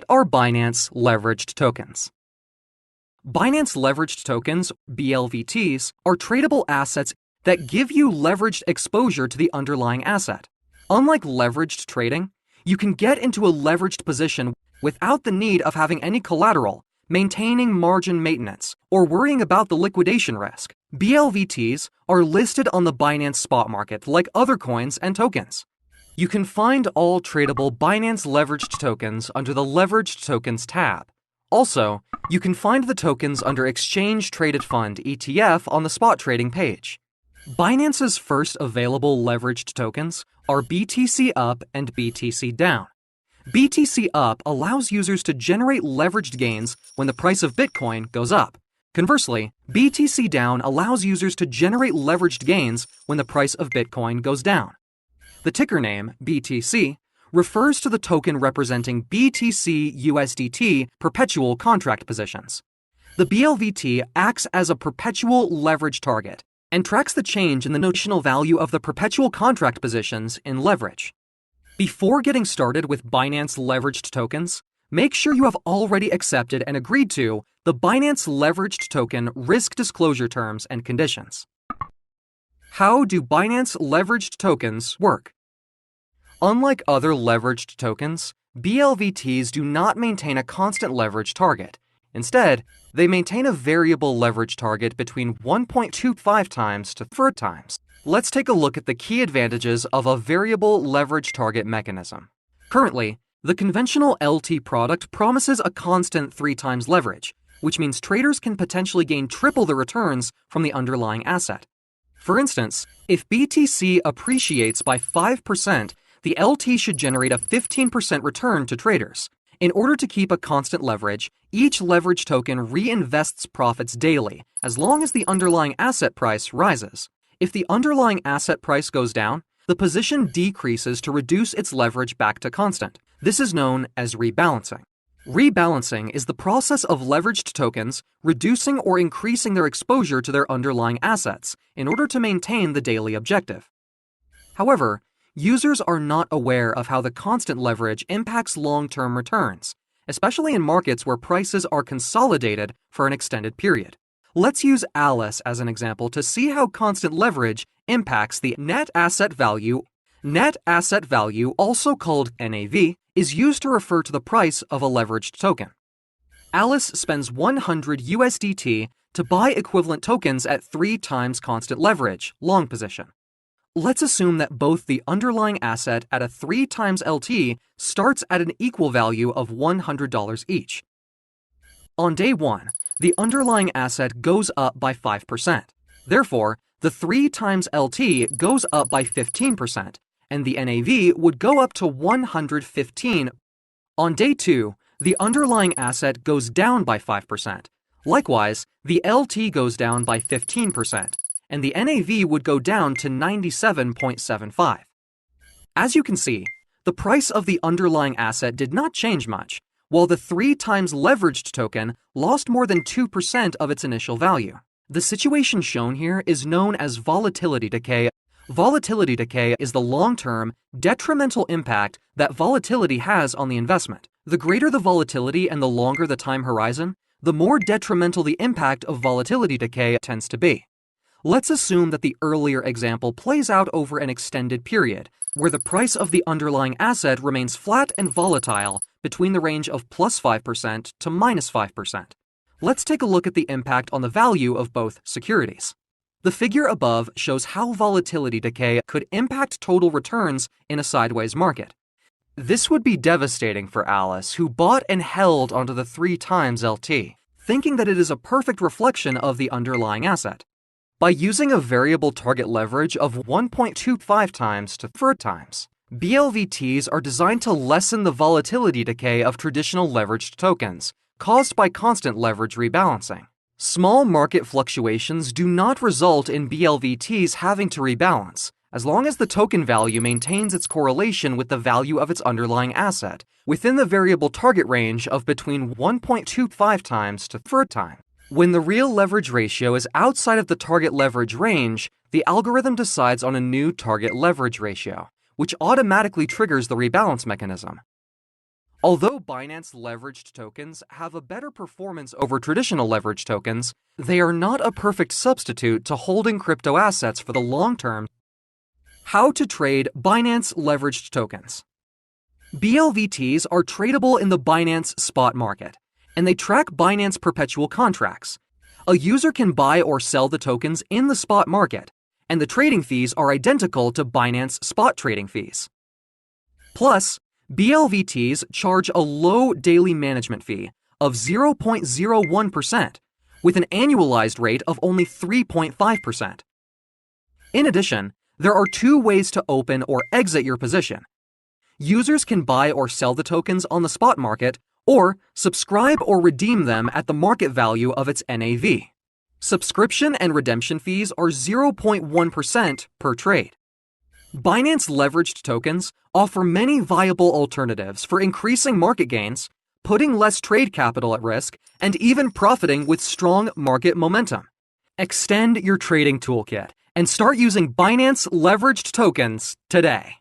are Binance leveraged tokens? Binance leveraged tokens, BLVTs, are tradable assets that give you leveraged exposure to the underlying asset. Unlike leveraged trading, you can get into a leveraged position without the need of having any collateral, maintaining margin maintenance, or worrying about the liquidation risk. BLVTs are listed on the Binance spot market like other coins and tokens. You can find all tradable Binance leveraged tokens under the Leveraged Tokens tab. Also, you can find the tokens under Exchange Traded Fund ETF on the spot trading page. Binance's first available leveraged tokens are BTC Up and BTC Down. BTC Up allows users to generate leveraged gains when the price of Bitcoin goes up. Conversely, BTC Down allows users to generate leveraged gains when the price of Bitcoin goes down. The ticker name, BTC, refers to the token representing BTC USDT perpetual contract positions. The BLVT acts as a perpetual leverage target and tracks the change in the notional value of the perpetual contract positions in leverage. Before getting started with Binance leveraged tokens, make sure you have already accepted and agreed to the Binance leveraged token risk disclosure terms and conditions. How do Binance leveraged tokens work? Unlike other leveraged tokens, BLVTs do not maintain a constant leverage target. Instead, they maintain a variable leverage target between 1.25 times to 3 times. Let's take a look at the key advantages of a variable leverage target mechanism. Currently, the conventional LT product promises a constant 3 times leverage, which means traders can potentially gain triple the returns from the underlying asset. For instance, if BTC appreciates by 5%, the LT should generate a 15% return to traders. In order to keep a constant leverage, each leverage token reinvests profits daily, as long as the underlying asset price rises. If the underlying asset price goes down, the position decreases to reduce its leverage back to constant. This is known as rebalancing. Rebalancing is the process of leveraged tokens reducing or increasing their exposure to their underlying assets in order to maintain the daily objective. However, users are not aware of how the constant leverage impacts long-term returns, especially in markets where prices are consolidated for an extended period. Let's use Alice as an example to see how constant leverage impacts the net asset value. Net asset value, also called NAV, is used to refer to the price of a leveraged token. Alice spends 100 USDT to buy equivalent tokens at 3 times constant leverage, long position. Let's assume that both the underlying asset at a 3 times LT starts at an equal value of $100 each. On day 1, the underlying asset goes up by 5%. Therefore, the 3 times LT goes up by 15%, and the NAV would go up to 115. On day 2, the underlying asset goes down by 5%. Likewise, the LT goes down by 15%. And the NAV would go down to 97.75. As you can see, the price of the underlying asset did not change much, while the 3 times leveraged token lost more than 2% of its initial value. The situation shown here is known as volatility decay. Volatility decay is the long-term, detrimental impact that volatility has on the investment. The greater the volatility and the longer the time horizon, the more detrimental the impact of volatility decay tends to be. Let's assume that the earlier example plays out over an extended period, where the price of the underlying asset remains flat and volatile between the range of plus 5% to minus 5%. Let's take a look at the impact on the value of both securities. The figure above shows how volatility decay could impact total returns in a sideways market. This would be devastating for Alice, who bought and held onto the 3 times LT, thinking that it is a perfect reflection of the underlying asset. By using a variable target leverage of 1.25 times to 3 times, BLVTs are designed to lessen the volatility decay of traditional leveraged tokens, caused by constant leverage rebalancing. Small market fluctuations do not result in BLVTs having to rebalance, as long as the token value maintains its correlation with the value of its underlying asset, within the variable target range of between 1.25 times to 3 times. When the real leverage ratio is outside of the target leverage range, the algorithm decides on a new target leverage ratio, which automatically triggers the rebalance mechanism. Although Binance leveraged tokens have a better performance over traditional leveraged tokens, they are not a perfect substitute to holding crypto assets for the long term. How to trade Binance leveraged tokens. BLVTs are tradable in the Binance spot market, and they track Binance perpetual contracts. A user can buy or sell the tokens in the spot market, and the trading fees are identical to Binance spot trading fees. Plus, BLVTs charge a low daily management fee of 0.01%, with an annualized rate of only 3.5%. In addition, there are two ways to open or exit your position. Users can buy or sell the tokens on the spot market, or subscribe or redeem them at the market value of its NAV. Subscription and redemption fees are 0.1% per trade. Binance leveraged tokens offer many viable alternatives for increasing market gains, putting less trade capital at risk, and even profiting with strong market momentum. Extend your trading toolkit and start using Binance leveraged tokens today.